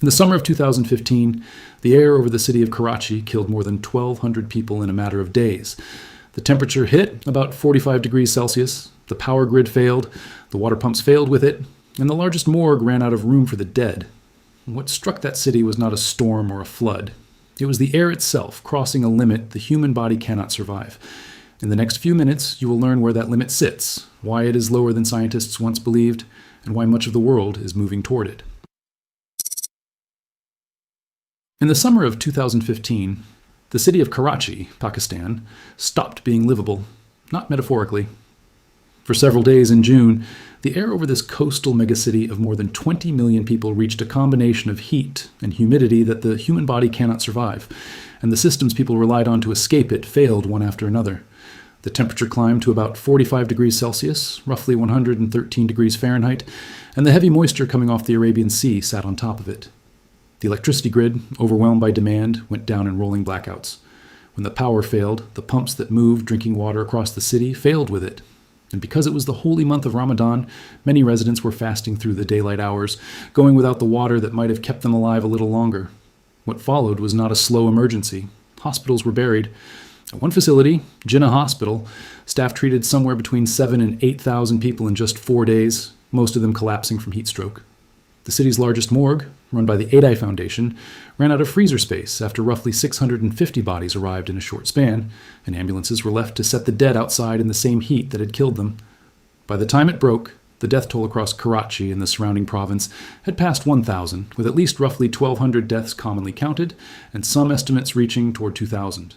In the summer of 2015, the air over the city of Karachi killed more than 1,200 people in a matter of days. The temperature hit about 45 degrees Celsius, the power grid failed, the water pumps failed with it, and the largest morgue ran out of room for the dead. And what struck that city was not a storm or a flood. It was the air itself crossing a limit the human body cannot survive. In the next few minutes, you will learn where that limit sits, why it is lower than scientists once believed, and why much of the world is moving toward it. In the summer of 2015, the city of Karachi, Pakistan, stopped being livable, not metaphorically. For several days in June, the air over this coastal megacity of more than 20 million people reached a combination of heat and humidity that the human body cannot survive, and the systems people relied on to escape it failed one after another. The temperature climbed to about 45 degrees Celsius, roughly 113 degrees Fahrenheit, and the heavy moisture coming off the Arabian Sea sat on top of it. The electricity grid, overwhelmed by demand, went down in rolling blackouts. When the power failed, the pumps that moved drinking water across the city failed with it. And because it was the holy month of Ramadan, many residents were fasting through the daylight hours, going without the water that might have kept them alive a little longer. What followed was not a slow emergency. Hospitals were buried. At one facility, Jinnah Hospital, staff treated somewhere between 7,000 and 8,000 people in just 4 days, most of them collapsing from heat stroke. The city's largest morgue, run by the Adai Foundation, ran out of freezer space after roughly 650 bodies arrived in a short span, and ambulances were left to set the dead outside in the same heat that had killed them. By the time it broke, the death toll across Karachi and the surrounding province had passed 1,000, with at least roughly 1,200 deaths commonly counted, and some estimates reaching toward 2,000.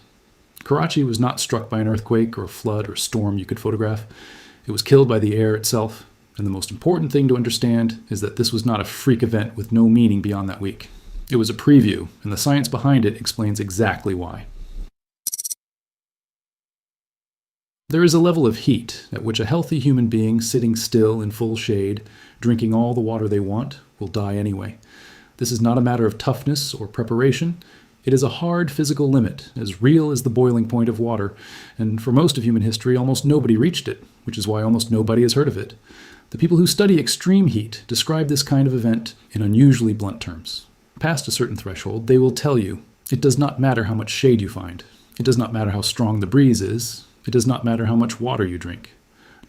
Karachi was not struck by an earthquake or a flood or storm you could photograph. It was killed by the air itself. And the most important thing to understand is that this was not a freak event with no meaning beyond that week. It was a preview, and the science behind it explains exactly why. There is a level of heat at which a healthy human being sitting still in full shade, drinking all the water they want, will die anyway. This is not a matter of toughness or preparation. It is a hard physical limit, as real as the boiling point of water, and for most of human history, almost nobody reached it, which is why almost nobody has heard of it. The people who study extreme heat describe this kind of event in unusually blunt terms. Past a certain threshold, they will tell you, it does not matter how much shade you find. It does not matter how strong the breeze is. It does not matter how much water you drink.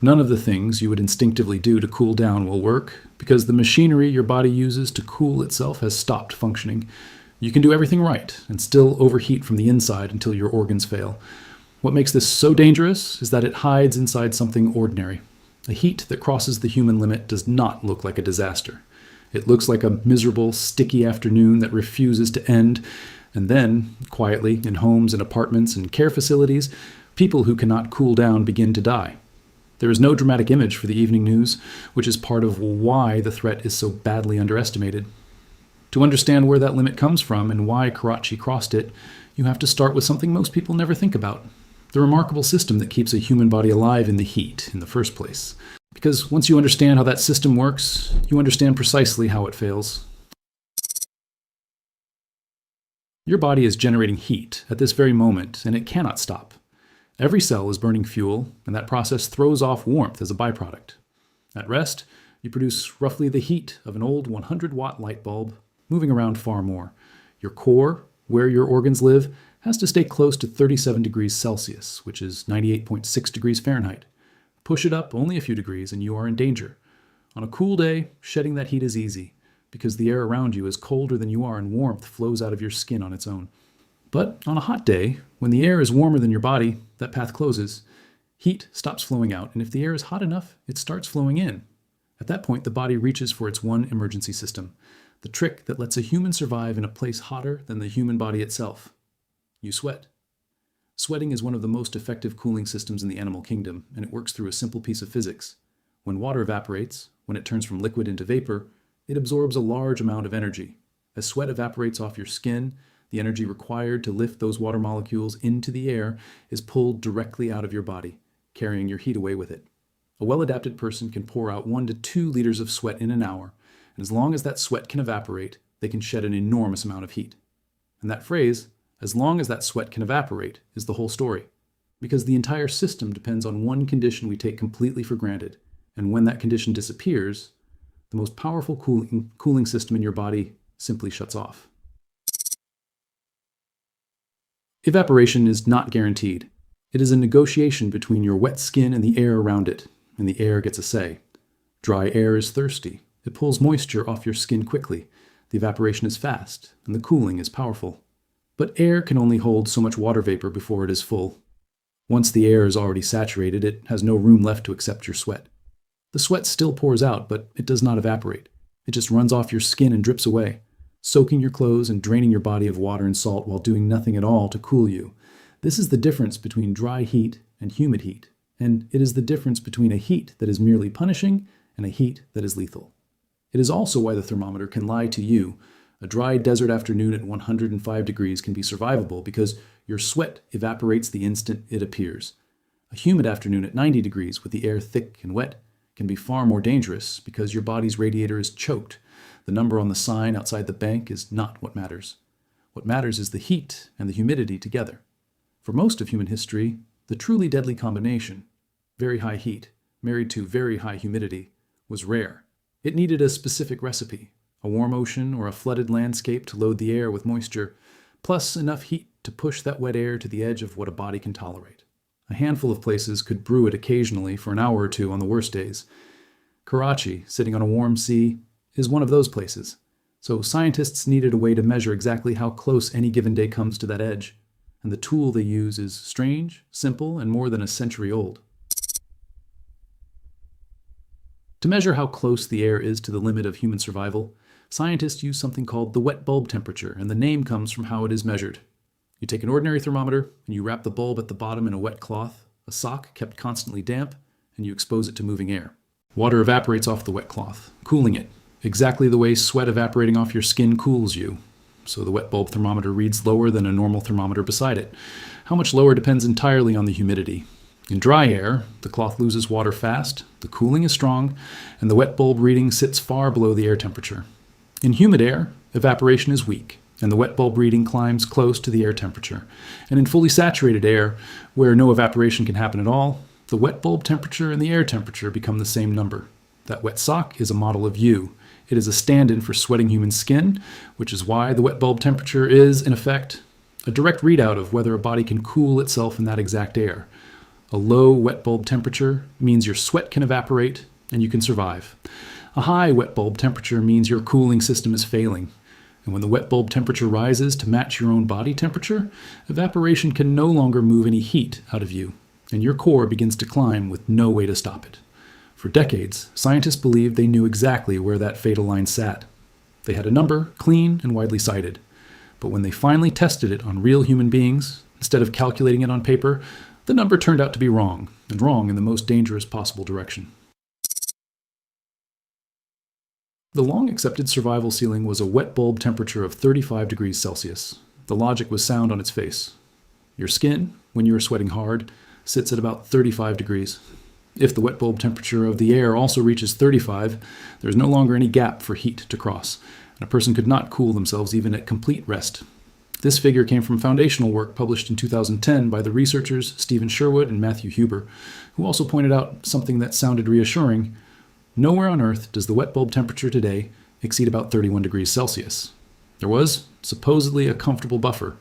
None of the things you would instinctively do to cool down will work, because the machinery your body uses to cool itself has stopped functioning. You can do everything right and still overheat from the inside until your organs fail. What makes this so dangerous is that it hides inside something ordinary. A heat that crosses the human limit does not look like a disaster. It looks like a miserable, sticky afternoon that refuses to end, and then, quietly, in homes and apartments and care facilities, people who cannot cool down begin to die. There is no dramatic image for the evening news, which is part of why the threat is so badly underestimated. To understand where that limit comes from and why Karachi crossed it, you have to start with something most people never think about. The remarkable system that keeps a human body alive in the heat in the first place. Because once you understand how that system works, you understand precisely how it fails. Your body is generating heat at this very moment, and it cannot stop. Every cell is burning fuel, and that process throws off warmth as a byproduct. At rest, you produce roughly the heat of an old 100-watt light bulb, moving around far more. Your core, where your organs live, has to stay close to 37 degrees Celsius, which is 98.6 degrees Fahrenheit. Push it up only a few degrees and you are in danger. On a cool day, shedding that heat is easy, because the air around you is colder than you are and warmth flows out of your skin on its own. But on a hot day, when the air is warmer than your body, that path closes. Heat stops flowing out, and if the air is hot enough, it starts flowing in. At that point, the body reaches for its one emergency system, the trick that lets a human survive in a place hotter than the human body itself. You sweat. Sweating is one of the most effective cooling systems in the animal kingdom, and it works through a simple piece of physics. When water evaporates, when it turns from liquid into vapor, it absorbs a large amount of energy. As sweat evaporates off your skin, the energy required to lift those water molecules into the air is pulled directly out of your body, carrying your heat away with it. A well-adapted person can pour out 1 to 2 liters of sweat in an hour, and as long as that sweat can evaporate, they can shed an enormous amount of heat. And that phrase, as long as that sweat can evaporate, is the whole story. Because the entire system depends on one condition we take completely for granted, and when that condition disappears, the most powerful cooling system in your body simply shuts off. Evaporation is not guaranteed. It is a negotiation between your wet skin and the air around it, and the air gets a say. Dry air is thirsty. It pulls moisture off your skin quickly. The evaporation is fast, and the cooling is powerful. But air can only hold so much water vapor before it is full. Once the air is already saturated, it has no room left to accept your sweat. The sweat still pours out, but it does not evaporate. It just runs off your skin and drips away, soaking your clothes and draining your body of water and salt while doing nothing at all to cool you. This is the difference between dry heat and humid heat, and it is the difference between a heat that is merely punishing and a heat that is lethal. It is also why the thermometer can lie to you. A dry desert afternoon at 105 degrees can be survivable because your sweat evaporates the instant it appears. A humid afternoon at 90 degrees with the air thick and wet can be far more dangerous because your body's radiator is choked. The number on the sign outside the bank is not what matters. What matters is the heat and the humidity together. For most of human history, the truly deadly combination, very high heat married to very high humidity, was rare. It needed a specific recipe, a warm ocean or a flooded landscape to load the air with moisture, plus enough heat to push that wet air to the edge of what a body can tolerate. A handful of places could brew it occasionally for an hour or two on the worst days. Karachi, sitting on a warm sea, is one of those places. So scientists needed a way to measure exactly how close any given day comes to that edge. And the tool they use is strange, simple, and more than a century old. To measure how close the air is to the limit of human survival, scientists use something called the wet bulb temperature, and the name comes from how it is measured. You take an ordinary thermometer, and you wrap the bulb at the bottom in a wet cloth, a sock kept constantly damp, and you expose it to moving air. Water evaporates off the wet cloth, cooling it, exactly the way sweat evaporating off your skin cools you. So the wet bulb thermometer reads lower than a normal thermometer beside it. How much lower depends entirely on the humidity. In dry air, the cloth loses water fast, the cooling is strong, and the wet bulb reading sits far below the air temperature. In humid air, evaporation is weak, and the wet bulb reading climbs close to the air temperature. And in fully saturated air, where no evaporation can happen at all, the wet bulb temperature and the air temperature become the same number. That wet sock is a model of you. It is a stand-in for sweating human skin, which is why the wet bulb temperature is, in effect, a direct readout of whether a body can cool itself in that exact air. A low wet bulb temperature means your sweat can evaporate and you can survive. A high wet bulb temperature means your cooling system is failing. And when the wet bulb temperature rises to match your own body temperature, evaporation can no longer move any heat out of you, and your core begins to climb with no way to stop it. For decades, scientists believed they knew exactly where that fatal line sat. They had a number, clean and widely cited. But when they finally tested it on real human beings, instead of calculating it on paper, the number turned out to be wrong, and wrong in the most dangerous possible direction. The long-accepted survival ceiling was a wet bulb temperature of 35 degrees Celsius. The logic was sound on its face. Your skin, when you are sweating hard, sits at about 35 degrees. If the wet bulb temperature of the air also reaches 35, there is no longer any gap for heat to cross, and a person could not cool themselves even at complete rest. This figure came from foundational work published in 2010 by the researchers Stephen Sherwood and Matthew Huber, who also pointed out something that sounded reassuring. Nowhere on Earth does the wet bulb temperature today exceed about 31 degrees Celsius. There was, supposedly, a comfortable buffer,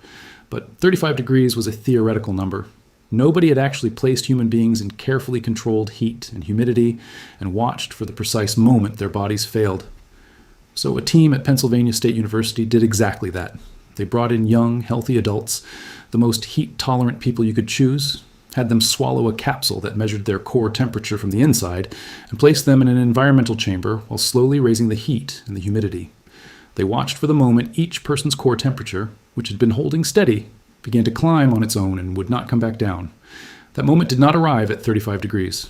but 35 degrees was a theoretical number. Nobody had actually placed human beings in carefully controlled heat and humidity and watched for the precise moment their bodies failed. So a team at Pennsylvania State University did exactly that. They brought in young, healthy adults, the most heat-tolerant people you could choose, had them swallow a capsule that measured their core temperature from the inside, and placed them in an environmental chamber while slowly raising the heat and the humidity. They watched for the moment each person's core temperature, which had been holding steady, began to climb on its own and would not come back down. That moment did not arrive at 35 degrees.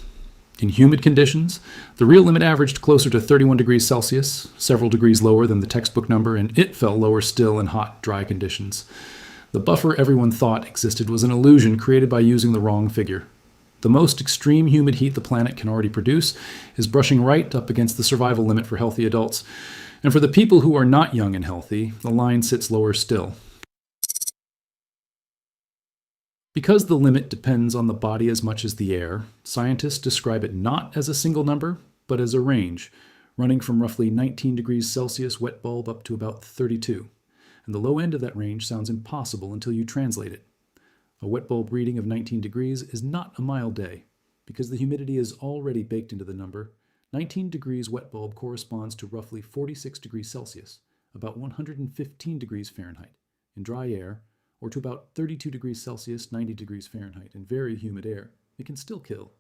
In humid conditions, the real limit averaged closer to 31 degrees Celsius, several degrees lower than the textbook number, and it fell lower still in hot, dry conditions. The buffer everyone thought existed was an illusion created by using the wrong figure. The most extreme humid heat the planet can already produce is brushing right up against the survival limit for healthy adults. And for the people who are not young and healthy, the line sits lower still. Because the limit depends on the body as much as the air, scientists describe it not as a single number, but as a range, running from roughly 19 degrees Celsius wet bulb up to about 32. And the low end of that range sounds impossible until you translate it. A wet bulb reading of 19 degrees is not a mild day. Because the humidity is already baked into the number, 19 degrees wet bulb corresponds to roughly 46 degrees Celsius, about 115 degrees Fahrenheit, in dry air, or to about 32 degrees Celsius, 90 degrees Fahrenheit, in very humid air. It can still kill.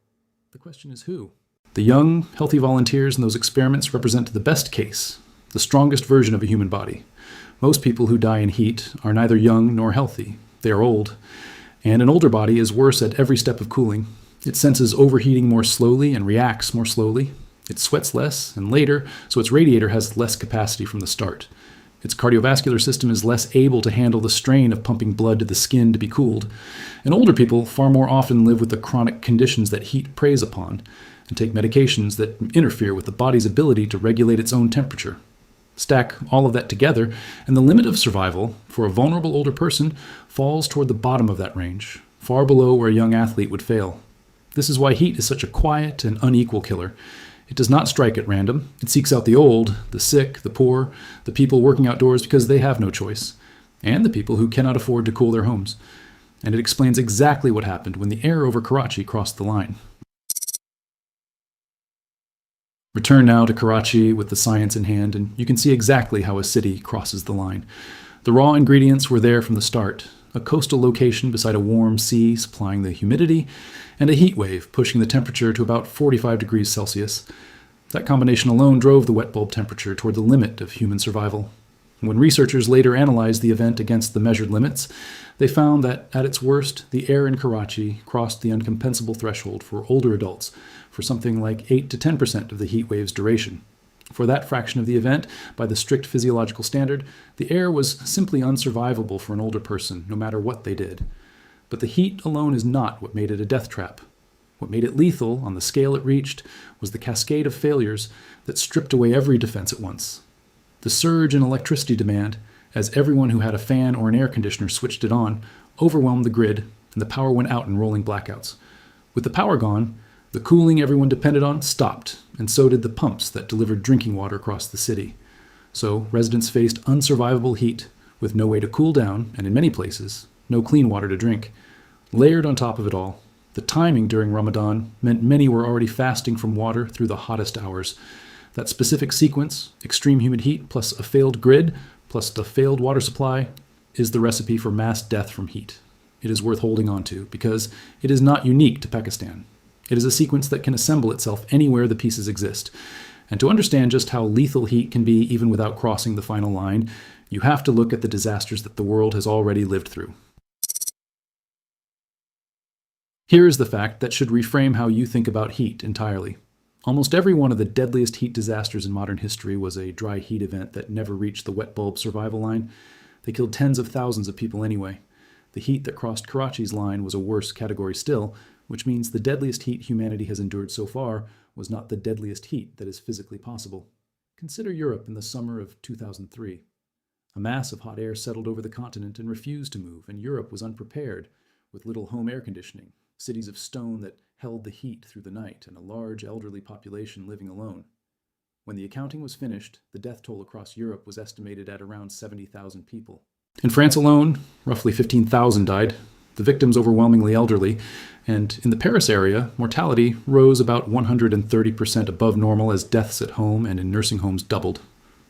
The question is who? The young, healthy volunteers in those experiments represent the best case, the strongest version of a human body. Most people who die in heat are neither young nor healthy. They are old. And an older body is worse at every step of cooling. It senses overheating more slowly and reacts more slowly. It sweats less and later, so its radiator has less capacity from the start. Its cardiovascular system is less able to handle the strain of pumping blood to the skin to be cooled. And older people far more often live with the chronic conditions that heat preys upon, and take medications that interfere with the body's ability to regulate its own temperature. Stack all of that together, and the limit of survival for a vulnerable older person falls toward the bottom of that range, far below where a young athlete would fail. This is why heat is such a quiet and unequal killer. It does not strike at random. It seeks out the old, the sick, the poor, the people working outdoors because they have no choice, and the people who cannot afford to cool their homes. And it explains exactly what happened when the air over Karachi crossed the line. Return now to Karachi with the science in hand, and you can see exactly how a city crosses the line. The raw ingredients were there from the start. A coastal location beside a warm sea supplying the humidity, and a heat wave pushing the temperature to about 45 degrees Celsius. That combination alone drove the wet bulb temperature toward the limit of human survival. When researchers later analyzed the event against the measured limits, they found that at its worst, the air in Karachi crossed the uncompensable threshold for older adults for something like 8 to 10% of the heat wave's duration. For that fraction of the event, by the strict physiological standard, the air was simply unsurvivable for an older person, no matter what they did. But the heat alone is not what made it a death trap. What made it lethal, on the scale it reached, was the cascade of failures that stripped away every defense at once. The surge in electricity demand, as everyone who had a fan or an air conditioner switched it on, overwhelmed the grid, and the power went out in rolling blackouts. With the power gone, the cooling everyone depended on stopped, and so did the pumps that delivered drinking water across the city. So residents faced unsurvivable heat, with no way to cool down, and in many places, no clean water to drink. Layered on top of it all, the timing during Ramadan meant many were already fasting from water through the hottest hours. That specific sequence, extreme humid heat plus a failed grid, plus the failed water supply, is the recipe for mass death from heat. It is worth holding on to, because it is not unique to Pakistan. It is a sequence that can assemble itself anywhere the pieces exist. And to understand just how lethal heat can be even without crossing the final line, you have to look at the disasters that the world has already lived through. Here is the fact that should reframe how you think about heat entirely. Almost every one of the deadliest heat disasters in modern history was a dry heat event that never reached the wet bulb survival line. They killed tens of thousands of people anyway. The heat that crossed Karachi's line was a worse category still, which means the deadliest heat humanity has endured so far was not the deadliest heat that is physically possible. Consider Europe in the summer of 2003. A mass of hot air settled over the continent and refused to move, and Europe was unprepared, with little home air conditioning, cities of stone that held the heat through the night, and a large elderly population living alone. When the accounting was finished, the death toll across Europe was estimated at around 70,000 people. In France alone, roughly 15,000 died, the victims overwhelmingly elderly, and in the Paris area, mortality rose about 130% above normal as deaths at home and in nursing homes doubled.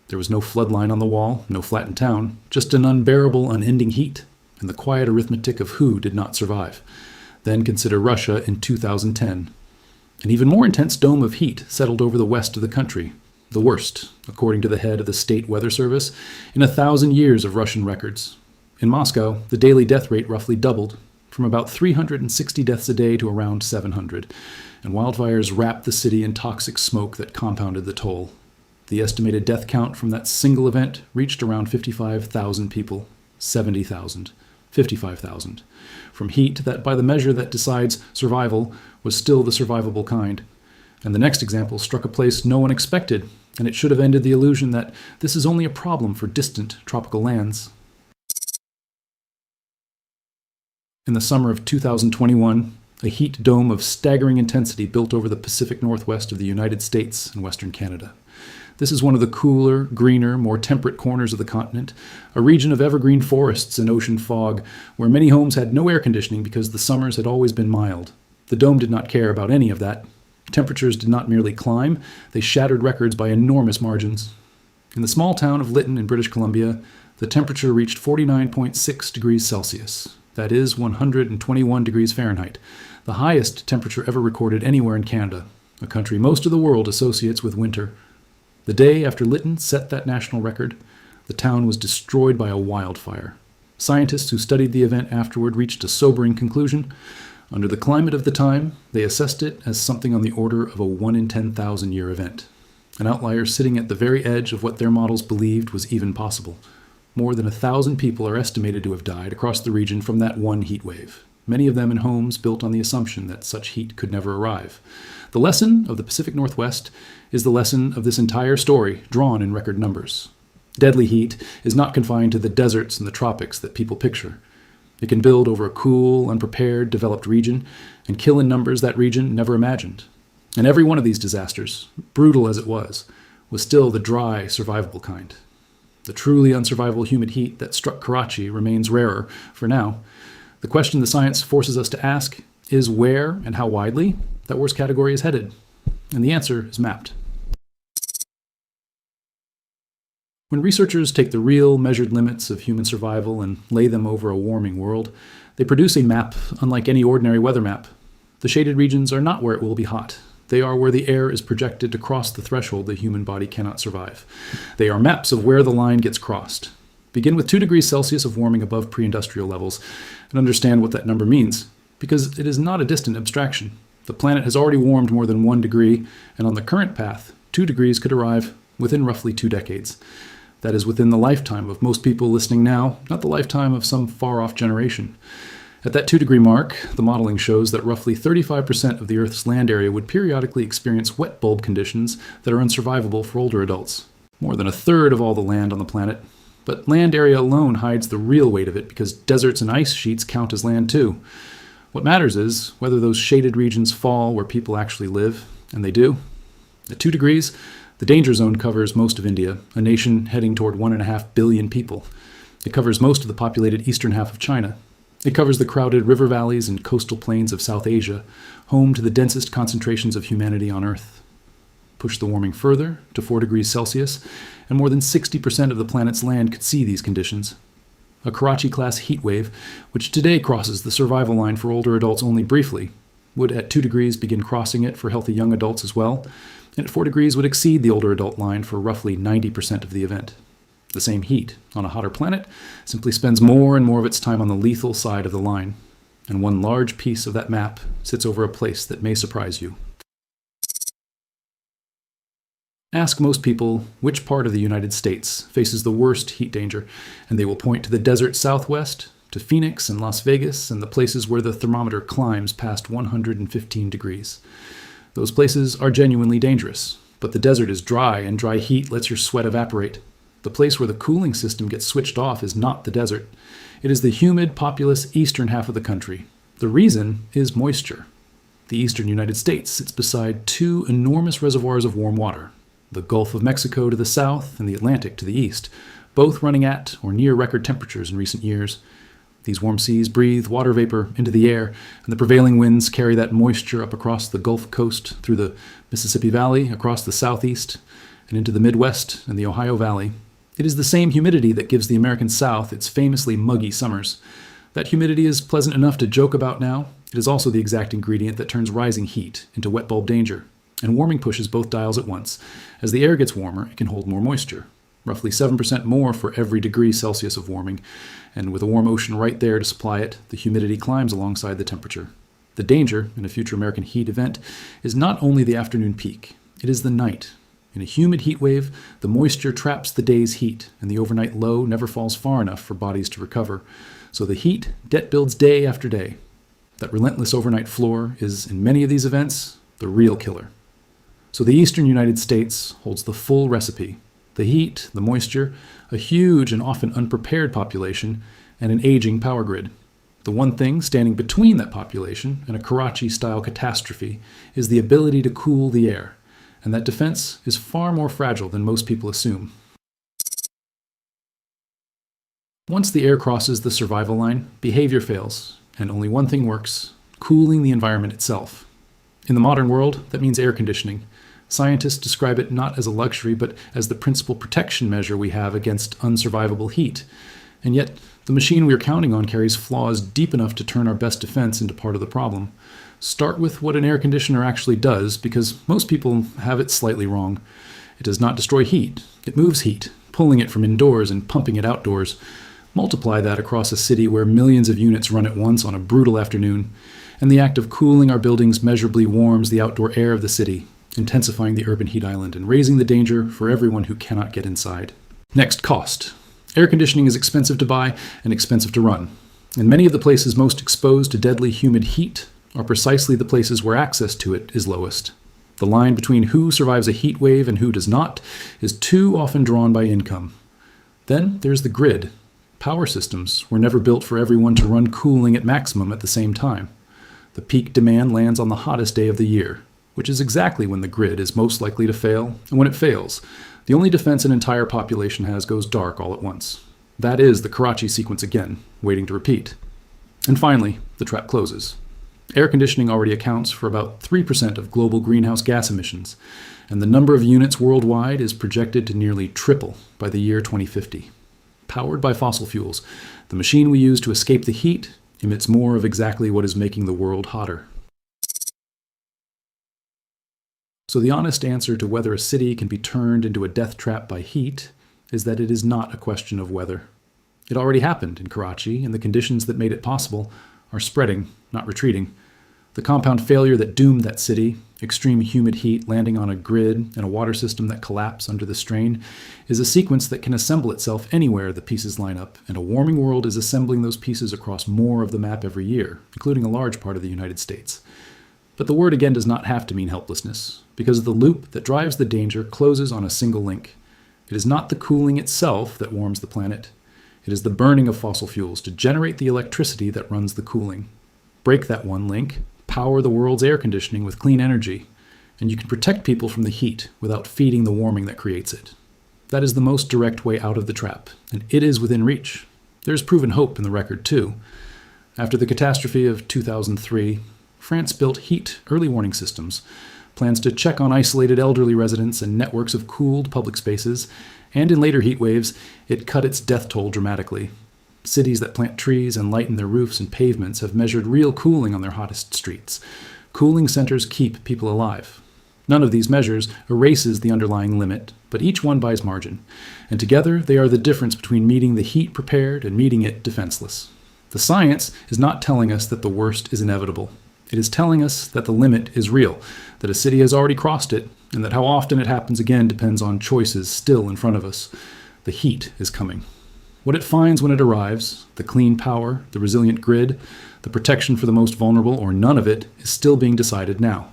There was no flood line on the wall, no flattened town, just an unbearable, unending heat, and the quiet arithmetic of who did not survive. Then consider Russia in 2010. An even more intense dome of heat settled over the west of the country, the worst, according to the head of the state weather service, in 1,000 years of Russian records. In Moscow, the daily death rate roughly doubled, from about 360 deaths a day to around 700, and wildfires wrapped the city in toxic smoke that compounded the toll. The estimated death count from that single event reached around 55,000 people, 70,000, 55,000, from heat that, by the measure that decides survival, was still the survivable kind. And the next example struck a place no one expected, and it should have ended the illusion that this is only a problem for distant tropical lands. In the summer of 2021, a heat dome of staggering intensity built over the Pacific Northwest of the United States and Western Canada. This is one of the cooler, greener, more temperate corners of the continent, a region of evergreen forests and ocean fog, where many homes had no air conditioning because the summers had always been mild. The dome did not care about any of that. Temperatures did not merely climb, they shattered records by enormous margins. In the small town of Lytton in British Columbia, the temperature reached 49.6 degrees Celsius. That is 121 degrees Fahrenheit, the highest temperature ever recorded anywhere in Canada, a country most of the world associates with winter. The day after Lytton set that national record, the town was destroyed by a wildfire. Scientists who studied the event afterward reached a sobering conclusion. Under the climate of the time, they assessed it as something on the order of a 1 in 10,000 year event, an outlier sitting at the very edge of what their models believed was even possible. More than 1,000 people are estimated to have died across the region from that one heat wave, many of them in homes built on the assumption that such heat could never arrive. The lesson of the Pacific Northwest is the lesson of this entire story, drawn in record numbers. Deadly heat is not confined to the deserts and the tropics that people picture. It can build over a cool, unprepared, developed region and kill in numbers that region never imagined. And every one of these disasters, brutal as it was still the dry, survivable kind. The truly unsurvivable humid heat that struck Karachi remains rarer for now. The question the science forces us to ask is where and how widely that worst category is headed. And the answer is mapped. When researchers take the real measured limits of human survival and lay them over a warming world, they produce a map unlike any ordinary weather map. The shaded regions are not where it will be hot. They are where the air is projected to cross the threshold the human body cannot survive. They are maps of where the line gets crossed. Begin with 2 degrees Celsius of warming above pre-industrial levels and understand what that number means, because it is not a distant abstraction. The planet has already warmed more than 1 degree, and on the current path, 2 degrees could arrive within roughly 2 decades. That is within the lifetime of most people listening now, not the lifetime of some far-off generation. At that 2-degree mark, the modeling shows that roughly 35% of the Earth's land area would periodically experience wet bulb conditions that are unsurvivable for older adults. More than a third of all the land on the planet. But land area alone hides the real weight of it because deserts and ice sheets count as land too. What matters is whether those shaded regions fall where people actually live, and they do. At 2 degrees, the danger zone covers most of India, a nation heading toward 1.5 billion people. It covers most of the populated eastern half of China. It covers the crowded river valleys and coastal plains of South Asia, home to the densest concentrations of humanity on Earth. Push the warming further, to 4 degrees Celsius, and more than 60% of the planet's land could see these conditions. A Karachi-class heat wave, which today crosses the survival line for older adults only briefly, would at 2 degrees begin crossing it for healthy young adults as well, and at 4 degrees would exceed the older adult line for roughly 90% of the event. The same heat, on a hotter planet, simply spends more and more of its time on the lethal side of the line, and one large piece of that map sits over a place that may surprise you. Ask most people which part of the United States faces the worst heat danger, and they will point to the desert Southwest, to Phoenix and Las Vegas, and the places where the thermometer climbs past 115 degrees. Those places are genuinely dangerous, but the desert is dry, and dry heat lets your sweat evaporate. The place where the cooling system gets switched off is not the desert. It is the humid, populous eastern half of the country. The reason is moisture. The eastern United States sits beside 2 enormous reservoirs of warm water, the Gulf of Mexico to the south and the Atlantic to the east, both running at or near record temperatures in recent years. These warm seas breathe water vapor into the air, and the prevailing winds carry that moisture up across the Gulf Coast, through the Mississippi Valley, across the southeast, and into the Midwest and the Ohio Valley. It is the same humidity that gives the American South its famously muggy summers. That humidity is pleasant enough to joke about now. It is also the exact ingredient that turns rising heat into wet bulb danger. And warming pushes both dials at once. As the air gets warmer, it can hold more moisture. Roughly 7% more for every degree Celsius of warming. And with a warm ocean right there to supply it, the humidity climbs alongside the temperature. The danger in a future American heat event is not only the afternoon peak, it is the night. In a humid heat wave, the moisture traps the day's heat, and the overnight low never falls far enough for bodies to recover. So the heat debt builds day after day. That relentless overnight floor is, in many of these events, the real killer. So the eastern United States holds the full recipe: the heat, the moisture, a huge and often unprepared population, and an aging power grid. The one thing standing between that population and a Karachi-style catastrophe is the ability to cool the air. and that defense is far more fragile than most people assume. Once the air crosses the survival line, behavior fails, and only one thing works: cooling the environment itself. In the modern world, that means air conditioning. Scientists describe it not as a luxury, but as the principal protection measure we have against unsurvivable heat. And yet, the machine we are counting on carries flaws deep enough to turn our best defense into part of the problem. Start with what an air conditioner actually does, because most people have it slightly wrong. It does not destroy heat. It moves heat, pulling it from indoors and pumping it outdoors. Multiply that across a city where millions of units run at once on a brutal afternoon, and the act of cooling our buildings measurably warms the outdoor air of the city, intensifying the urban heat island and raising the danger for everyone who cannot get inside. Next, cost. Air conditioning is expensive to buy and expensive to run. And many of the places most exposed to deadly humid heat are precisely the places where access to it is lowest. The line between who survives a heat wave and who does not is too often drawn by income. Then there's the grid. Power systems were never built for everyone to run cooling at maximum at the same time. The peak demand lands on the hottest day of the year, which is exactly when the grid is most likely to fail, and when it fails, the only defense an entire population has goes dark all at once. That is the Karachi sequence again, waiting to repeat. And finally, the trap closes. Air conditioning already accounts for about 3% of global greenhouse gas emissions, and the number of units worldwide is projected to nearly triple by the year 2050. Powered by fossil fuels, the machine we use to escape the heat emits more of exactly what is making the world hotter. So the honest answer to whether a city can be turned into a death trap by heat is that it is not a question of weather. It already happened in Karachi, and the conditions that made it possible are spreading, not retreating. The compound failure that doomed that city, extreme humid heat landing on a grid and a water system that collapse under the strain, is a sequence that can assemble itself anywhere the pieces line up, and a warming world is assembling those pieces across more of the map every year, including a large part of the United States. But the word again does not have to mean helplessness, because the loop that drives the danger closes on a single link. It is not the cooling itself that warms the planet. It is the burning of fossil fuels to generate the electricity that runs the cooling. Break that one link, power the world's air conditioning with clean energy, and you can protect people from the heat without feeding the warming that creates it. That is the most direct way out of the trap, and it is within reach. There is proven hope in the record, too. After the catastrophe of 2003, France built heat early warning systems, plans to check on isolated elderly residents and networks of cooled public spaces, and in later heat waves, it cut its death toll dramatically. Cities that plant trees and lighten their roofs and pavements have measured real cooling on their hottest streets. Cooling centers keep people alive. None of these measures erases the underlying limit, but each one buys margin, and together they are the difference between meeting the heat prepared and meeting it defenseless. The science is not telling us that the worst is inevitable. It is telling us that the limit is real, that a city has already crossed it, and that how often it happens again depends on choices still in front of us. The heat is coming. What it finds when it arrives, the clean power, the resilient grid, the protection for the most vulnerable, or none of it, is still being decided now.